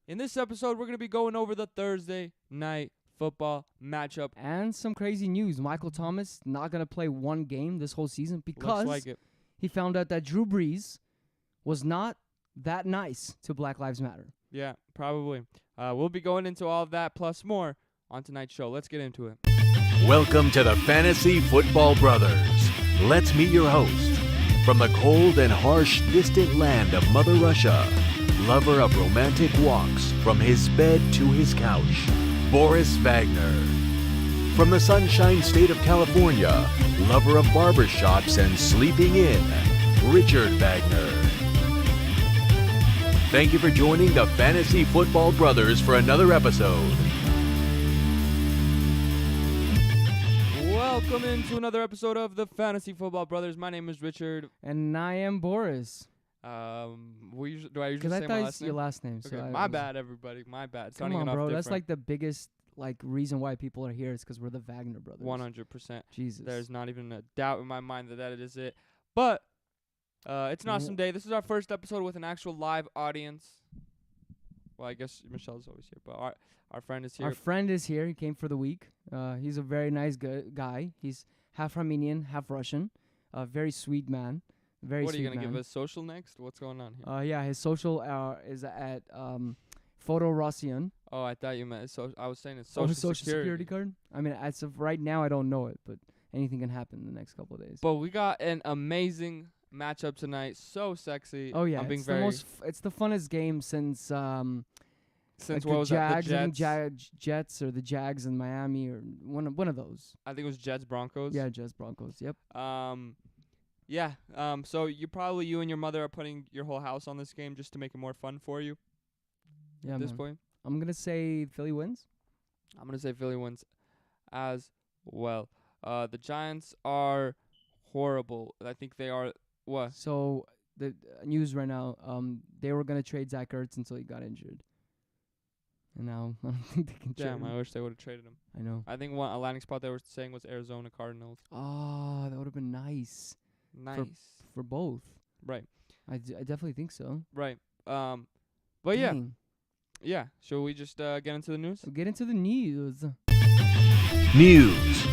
In this episode, we're going to be going over the Thursday night football matchup. And some crazy news. Michael Thomas not going to play one game this whole season because Looks like it. he found out that Drew Brees was not that nice to Black Lives Matter. Yeah, probably. We'll be going into all of that plus more on tonight's show. Let's get into it. Welcome to the Fantasy Football Brothers. Let's meet your host. From the cold and harsh distant land of Mother Russia, lover of romantic walks from his bed to his couch, Boris Wagner. From the sunshine state of California, lover of barbershops and sleeping in, Richard Wagner. Thank you for joining the Fantasy Football Brothers for another episode. Welcome into another episode of the Fantasy Football Brothers. My name is Richard. And I am Boris. Do I usually Because say I my thought last it's your name? last name. Okay, So my bad, everybody. My bad. Come Starting on, it off bro. That's different. like the biggest reason why people are here is because we're the Wagner brothers. 100%. Jesus. There's not even a doubt in my mind that is it. But it's an awesome day. This is our first episode with an actual live audience. Well, I guess Michelle's always here, but our friend is here. Our friend is here. He came for the week. He's a very nice guy. He's half Armenian, half Russian. Very sweet man. Very what are sweet you going to man. give us social next? What's going on here? Yeah, his social is at Photo Rossian. Oh, I thought you meant I was saying it's His social social security card. I mean, as of right now, I don't know it, but anything can happen in the next couple of days. But we got an amazing matchup tonight. So sexy. Oh yeah, I'm being it's very the most. It's the funnest game since since like what was that? The Jags, I think Jets. Jets or the Jags in Miami or one of those. I think it was Jets Broncos. Yeah, Jets Broncos. Yep. Yeah. So you and your mother are putting your whole house on this game just to make it more fun for you. Yeah, at this man. point, I'm gonna say Philly wins. I'm gonna say Philly wins as well. The Giants are horrible. I think they are. What? So the news right now, they were gonna trade Zach Ertz until he got injured, and now I don't think they can trade Damn, him. I wish they would have traded him. I know. I think a landing spot they were saying was Arizona Cardinals. Oh, that would have been nice Nice. for both. Right. I definitely think so. Right. But Dang. yeah. Shall we just get into the news? So get into the news. News.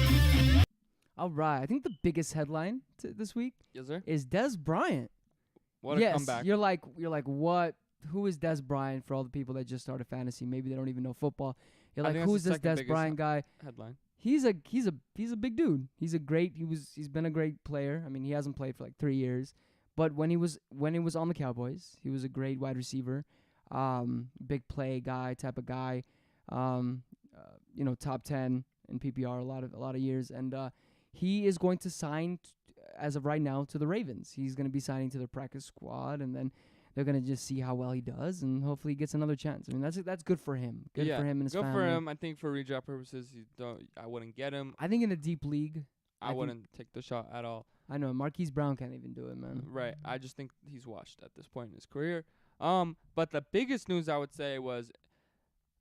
All right. I think the biggest headline this week Yes, sir. is Des Bryant. What a yes, comeback. you're like what? Who is Des Bryant for all the people that just started fantasy? Maybe they don't even know football. You're I like, think that's who's the this second Des biggest Bryant guy? Headline. He's a big dude. He's been a great player. I mean, he hasn't played for like 3 years, but when he was on the Cowboys, he was a great wide receiver, big play guy type of guy, top 10 in PPR a lot of years, and he is going to sign as of right now to the Ravens. He's going to be signing to their practice squad, and then they're going to just see how well he does, and hopefully he gets another chance. I mean, that's good for him. Good for him and his Good family. for him. I think for redraft purposes, I wouldn't get him. I think in a deep league, I wouldn't take the shot at all. I know Marquise Brown can't even do it, man. Right. I just think he's washed at this point in his career. But the biggest news I would say was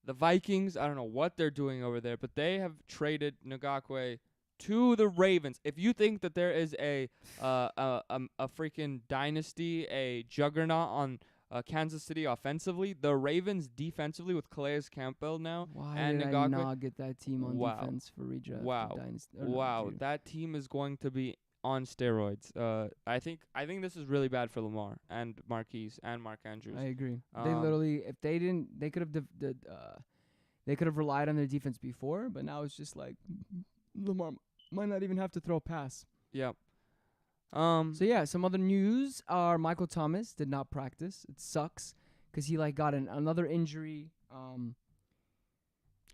the Vikings. I don't know what they're doing over there, but they have traded Ngakwe to the Ravens. If you think that there is a freaking dynasty, a juggernaut on Kansas City offensively, the Ravens defensively with Calais Campbell now Why and did I Ngakwe. not get that team on Wow. defense for redraft? or Wow. dynasty, or Wow, not, that team is going to be on steroids. I think this is really bad for Lamar and Marquise and Mark Andrews. I agree. They literally, if they didn't, they could have they could have relied on their defense before, but now it's just like Lamar might not even have to throw a pass. Yep. So yeah, some other news are Michael Thomas did not practice. It sucks because he got another injury.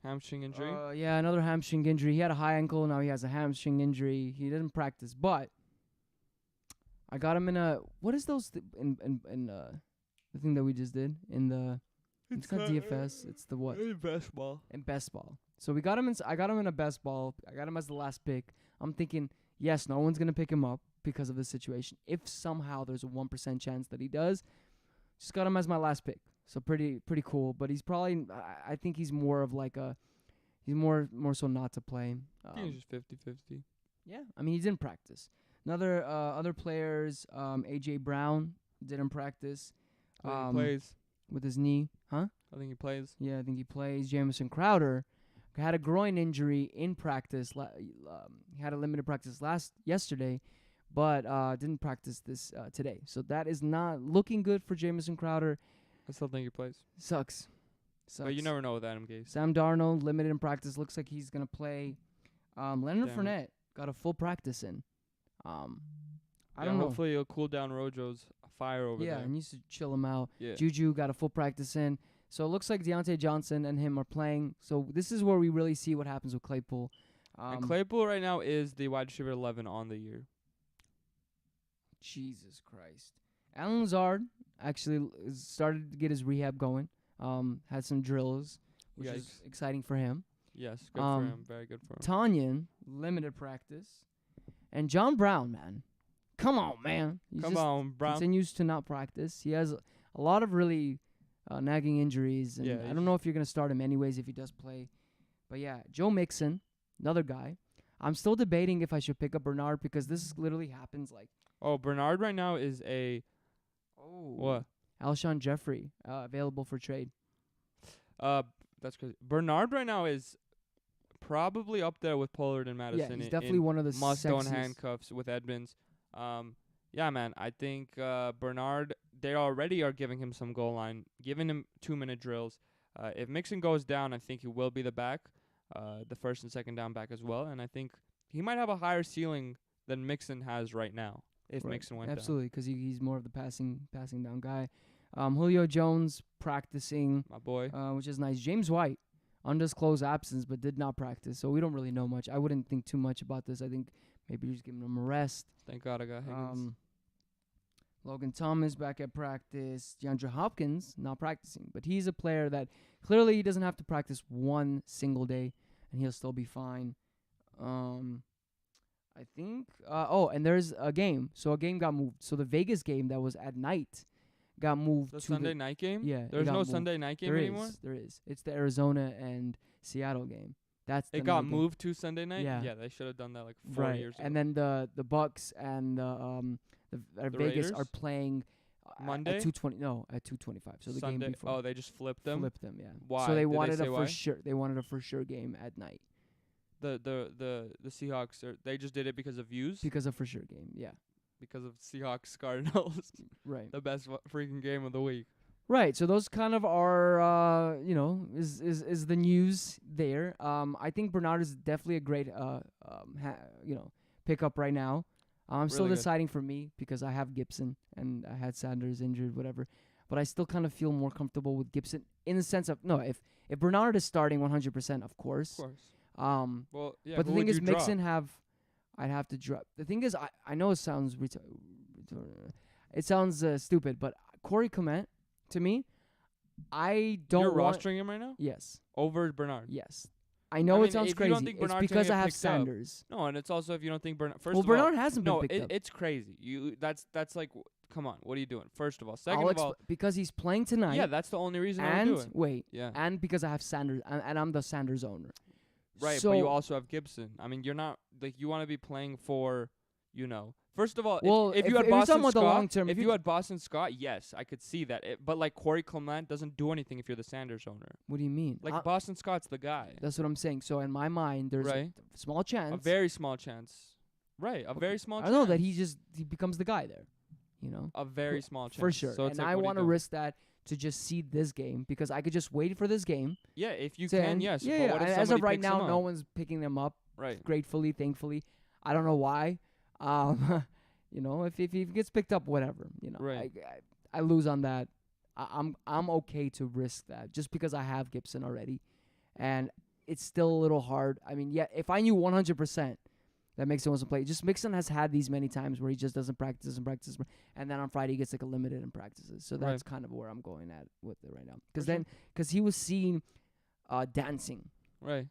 Hamstring injury. Another hamstring injury. He had a high ankle. Now he has a hamstring injury. He didn't practice, but I got him in a what is those in the thing that we just did in the it's not DFS. It's the what Best ball. in best ball. So we got him in. I got him in a best ball. I got him as the last pick. I'm thinking, yes, no one's gonna pick him up because of the situation. If somehow there's a 1% chance that he does, just got him as my last pick. So pretty cool. But he's probably. I think he's more of like a. He's more so not to play. I think it's just 50-50. Yeah, I mean he didn't practice. Other players, AJ Brown didn't practice. He plays. With his knee, huh? I think he plays. Yeah, I think he plays. Jamison Crowder had a groin injury in practice. He had a limited practice yesterday, but didn't practice this today. So that is not looking good for Jamison Crowder. I still think he plays. Sucks. But you never know with Adam Gase. Sam Darnold, limited in practice. Looks like he's going to play. Leonard Damn Fournette got a full practice in. I don't know. Hopefully he'll cool down Rojo's fire over there. Yeah, he needs to chill him out. Yeah. Juju got a full practice in. So it looks like Deontay Johnson and him are playing. So this is where we really see what happens with Claypool. And Claypool right now is the wide receiver 11 on the year. Jesus Christ. Alan Lazard actually started to get his rehab going. Had some drills, which is exciting for him. Yes, good for him. Very good for him. Tanyan, limited practice. And John Brown, man. Come on, man. Come on, Brown. Continues to not practice. He has a lot of really nagging injuries. And I don't know if you're going to start him anyways if he does play. But yeah, Joe Mixon, another guy. I'm still debating if I should pick up Bernard because this literally happens like. Oh, Bernard right now is a. Oh. What? Alshon Jeffrey, available for trade. That's crazy. Bernard right now is probably up there with Pollard and Madison. Yeah, he's definitely one of the must-own sexiest. handcuffs with Edmonds. Yeah, man. I think Bernard. They already are giving him some goal line, giving him 2-minute drills. If Mixon goes down, I think he will be the back, the first and second down back as well. And I think he might have a higher ceiling than Mixon has right now. If Mixon went absolutely, because he's more of the passing down guy. Julio Jones practicing, my boy, which is nice. James White, undisclosed absence, but did not practice, so we don't really know much. I wouldn't think too much about this. I think maybe you're just giving him a rest. Thank God I got Higgins. Logan Thomas back at practice. DeAndre Hopkins not practicing, but he's a player that clearly he doesn't have to practice one single day, and he'll still be fine. I think. And there's a game. So a game got moved. So the Vegas game that was at night got moved The to Sunday night game? Yeah. There's no moved. Sunday night game There anymore? There is. It's the Arizona and Seattle game. That's the It got night game. moved to Sunday night? Yeah. Yeah, they should have done that like 4 years ago. And then the Bucks and the Vegas Raiders? are playing Monday? at 2:20. No, at 2:25. So the Sunday. game before. Oh, they just flipped them? Flipped them, yeah. Why? So they Did wanted say a why? for sure. They wanted a for sure game at night The Seahawks, they just did it because of views? because of for sure game. Yeah. Because of Seahawks Cardinals. Right. The best freaking game of the week. Right. So those kind of are is the news there. I think Bernard is definitely a great pickup right now. I'm still Really good. deciding for me because I have Gibson and I had Sanders injured, whatever. But I still kind of feel more comfortable with Gibson in the sense of if Bernard is starting 100%, of course. Of course. Well, yeah, but the who thing would is, you drop? Mixon I'd have to drop. The thing is, I know it sounds it sounds stupid, but Corey Clement, to me, I don't You're want. rostering him right now? Yes, Over Bernard? yes. I know I it mean, sounds if you don't crazy. think It's Bernard's because gonna I get have picked up, Sanders. No, and it's also if you don't think Bernard. First Well, of Bernard all, hasn't been no, picked up. it's crazy. That's like, come on, what are you doing? First of all, second I'll of all, because he's playing tonight. yeah, that's the only reason I would do it. Wait, Yeah, and because I have Sanders, and I'm the Sanders owner. right. So But you also have Gibson. I mean, you're not like you want to be playing for, First of all, Well, if if you had you're talking Boston about the Scott, long term, if if you you- had Boston Scott, yes, I could see that. But like Corey Clement doesn't do anything if you're the Sanders owner. what do you mean? Like Boston Scott's the guy. That's what I'm saying. So in my mind, there's Right. a small chance. A very small chance. Right, a very small I chance. know that he becomes the guy there. A very small chance. For sure. So it's and like, I what are you want to doing? risk that to just seed this game because I could just wait for this game. Yeah, if you to can, end. yes. Yeah, but what if and as of somebody right picks him now, up? no one's picking them up. Right. Gratefully, thankfully, I don't know why. If he gets picked up, whatever. Right. I lose on that. I'm okay to risk that just because I have Gibson already, and it's still a little hard. I mean, yeah, if I knew 100% that Mixon wasn't playing, just Mixon has had these many times where he just doesn't practice, and then on Friday he gets like a limited in practices. So that's kind of where I'm going at with it right now. Because he was seen dancing. Right.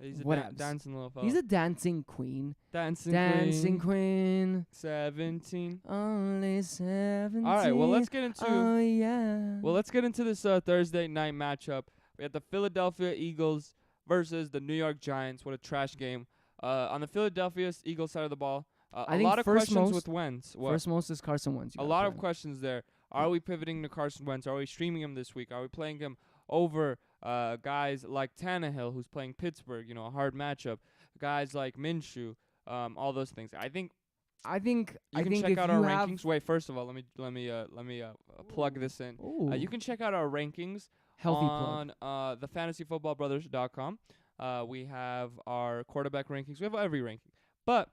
He's a Whatevs. dancing little fella. He's a dancing queen. dancing queen. 17. Only 17. All right, well, let's get into let's get into this Thursday night matchup. We have the Philadelphia Eagles versus the New York Giants. What a trash game. On the Philadelphia Eagles side of the ball, I a think lot of first questions most- with Wentz. What? First most is Carson Wentz. A lot of questions there. Are we pivoting to Carson Wentz? Are we streaming him this week? Are we playing him over guys like Tannehill, who's playing Pittsburgh, a hard matchup? Guys like Minshew, all those things. I think you can check if out you our have rankings. Wait, first of all, let me plug this in. You can check out our rankings healthy on the fantasyfootballbrothers.com. We have our quarterback rankings. We have every ranking. But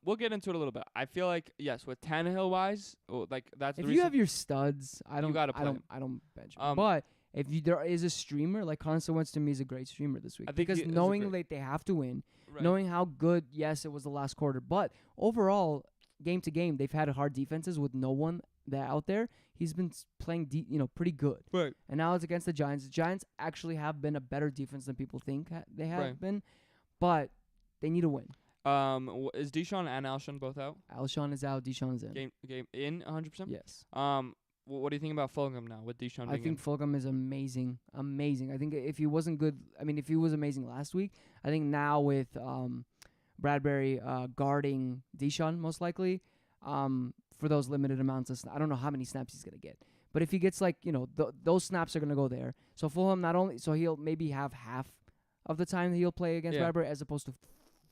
we'll get into it a little bit. I feel like, yes, with Tannehill wise, that's the If reason. you have your studs, I don't gotta play I don't bench him. Um, but if there is a streamer, like Carson Wentz to me is a great streamer this week. I think Because he is a knowing great- that they have to win, Right. knowing how good, yes, it was the last quarter, but overall, game to game, they've had hard defenses with no one out there. He's been playing, pretty good. Right. And now it's against the Giants. The Giants actually have been a better defense than people think they have Right. been, but they need a win. Is Deshaun and Alshon both out? Alshon is out. Deshaun is in. Game in 100%. Yes. What do you think about Fulgham now with Deshaun? I being think Fulgham is amazing. I think if he wasn't good, if he was amazing last week, I think now with Bradbury guarding Deshaun most likely for those limited amounts of I don't know how many snaps he's going to get. But if he gets those snaps are going to go there. So Fulham he'll maybe have half of the time that he'll play against Bradbury as opposed to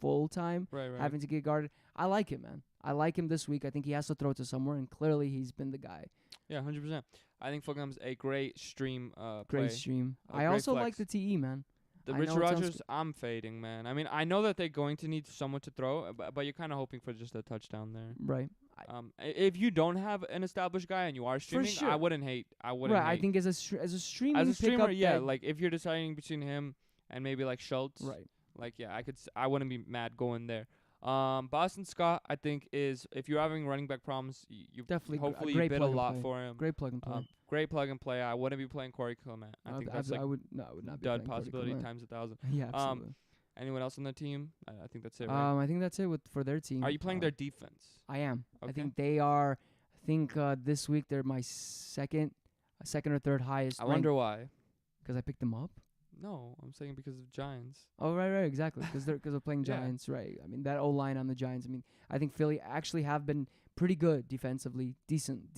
full time having to get guarded. I like him, man. I like him this week. I think he has to throw to somewhere, and clearly he's been the guy. Yeah, 100%. I think Fulgham's a great stream Great play. stream. I Great also flex. like the TE, man. The I Richard know it sounds Rodgers, I'm fading, man. I mean, I know that they're going to need someone to throw, but you're kind of hoping for just a touchdown there. Right. If you don't have an established guy and you are streaming, sure. I wouldn't hate. Right. I think as a streaming as a streamer, pickup, yeah. Like if you're deciding between him and maybe like Schultz, right. like yeah, I wouldn't be mad going there. Boston Scott, I think is if you're having running back problems, you Definitely hopefully a you great bid a plug and lot play. for him. Great plug and play. Great plug and play. I wouldn't be playing Corey Clement. I think that's like I would not be dud playing Cody possibility Clement. times 1,000. Yeah, absolutely. Anyone else on the team? I think that's it. Right? I think that's it for their team. Are you playing their defense? I am. Okay. I think they are. I think this week they're my second or third highest. I wonder why. Because I picked them up. No, I'm saying because of Giants. Oh right, exactly. Because they're playing Yeah. Giants, right? I mean that O line on the Giants. I mean I think Philly actually have been pretty good defensively, decent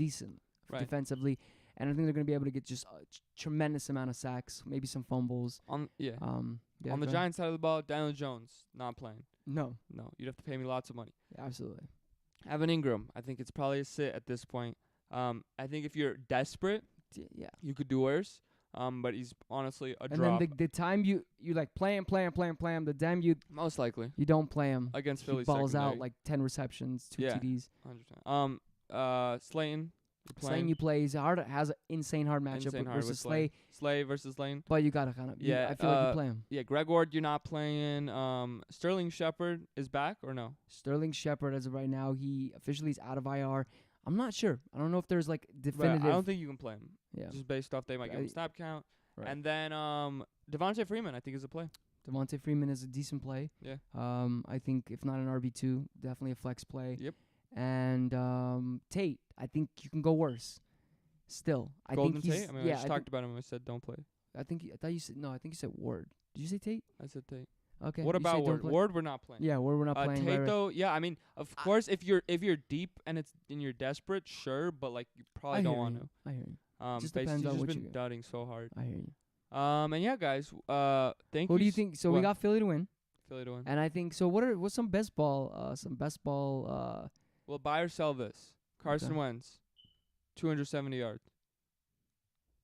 Right. defensively, and I think they're gonna be able to get just a tremendous amount of sacks, maybe some fumbles. On Yeah, on the go ahead. Giants side of the ball, Daniel Jones not playing. No, You'd have to pay me lots of money. absolutely. Evan Ingram, I think it's probably a sit at this point. I think if you're desperate, Yeah. you could do worse. But he's honestly a And drop. then the time you like play him, the damn you Most likely don't play him. against He Philly balls secondary. out like 10 receptions, 2 Yeah. TDs. 100%. Slayton, you're Slayton playing. you plays has an insane hard matchup Insane hard versus with Slay, Slay versus Lane. but you gotta kind of Yeah, I feel like you play him. Yeah, Greg Ward, you're not playing. Sterling Shepard is back or no? Sterling Shepard, as of right now, he officially is out of IR. I'm not sure. I don't know if there's like definitive. Right, I don't think you can play him. Yeah. Just based off they might give him snap count. Right. And then Devontae Freeman, I think, is a play. Devontae Freeman is a decent play. Yeah. I think if not an RB2, definitely a flex play. Yep. And Tate, I think you can go worse. Still, I Golden think he's Tate. I mean, I just talked about him. I said don't play. I thought you said no. I think you said Ward. Did you say Tate? I said Tate. Okay. What you about said don't Ward? play. Ward, we're not playing. Yeah, Ward we're not playing. Tate right. though, yeah. I mean, of course, if you're deep and you're desperate, sure, but like you probably I don't hear want you. to. I hear you. Just Basically, depends on he's what just you been get. dudding so hard. I hear you. And yeah, guys. Thank you. Who do you think? So we what? got Philly to win, Philly to win. and I think so. What's some best ball? Well, buy or sell this. Carson Okay. Wentz, 270 yards.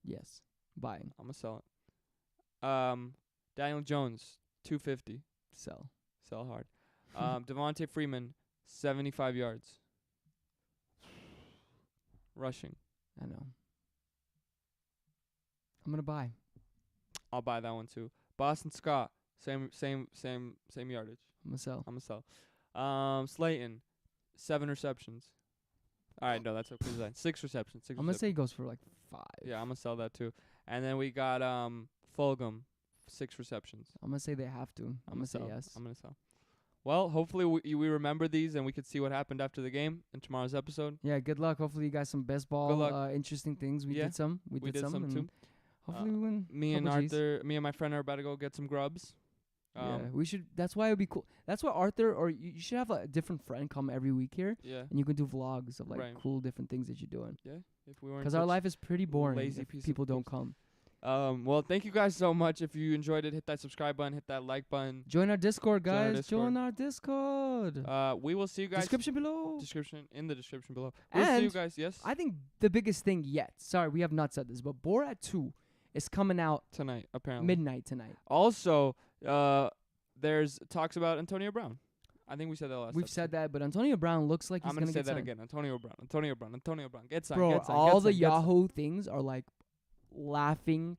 Yes, buying, I'm gonna sell it. Daniel Jones, 250. sell. Sell hard. Devontae Freeman, 75 yards. Rushing. I know. I'm gonna buy. I'll buy that one too. Boston Scott, same yardage. I'm gonna sell. I'm gonna sell. Slayton, 7 receptions. All right, no, that's okay. 6 receptions. I'm gonna say he goes for like 5. Yeah, I'm gonna sell that too. And then we got Fulgham, 6 receptions. I'm gonna say they have to. I'm gonna say sell. yes. I'm gonna sell. Well, hopefully we remember these and we could see what happened after the game in tomorrow's episode. Yeah, good luck. Hopefully you got some best ball, luck. interesting things. We Yeah, did some. We did some too. and hopefully we win. Me and Couple Gs. Arthur, me and my friend are about to go get some grubs. Yeah, we should. That's why it would be cool. That's why Arthur, or you should have a different friend come every week here, Yeah. and you can do vlogs of like Right. cool different things that you're doing. Yeah. if we weren't. Because our such life is pretty boring lazy if piece of people don't poop. come. Well, thank you guys so much. If you enjoyed it, hit that subscribe button, hit that like button. Join our Discord, Join our guys. Discord. Join our Discord. We will see you guys. Description below. In the description below. We'll see you And guys. Yes. I think the biggest thing yet. Sorry, we have not said this, but Borat 2 is coming out Tonight, apparently. midnight tonight. Also, there's talks about Antonio Brown. I think we said that last. We've said that, but Antonio Brown looks like he's I'm gonna say get that signed. again. Antonio Brown. Get signed. Bro, get signed, all get the signed, get signed. Yahoo things are like laughing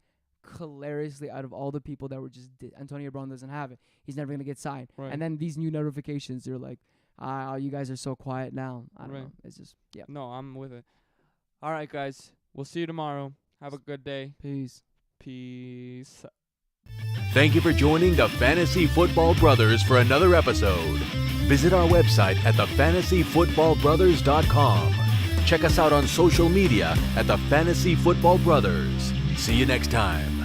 hilariously out of all the people that were just Antonio Brown doesn't have it. He's never gonna get signed. Right. And then these new notifications, they're like, you guys are so quiet now. I don't Right. know. It's just No, I'm with it. All right, guys. We'll see you tomorrow. Have a good day. Peace. Peace. Thank you for joining the Fantasy Football Brothers for another episode. Visit our website at thefantasyfootballbrothers.com. Check us out on social media at the Fantasy Football Brothers. See you next time.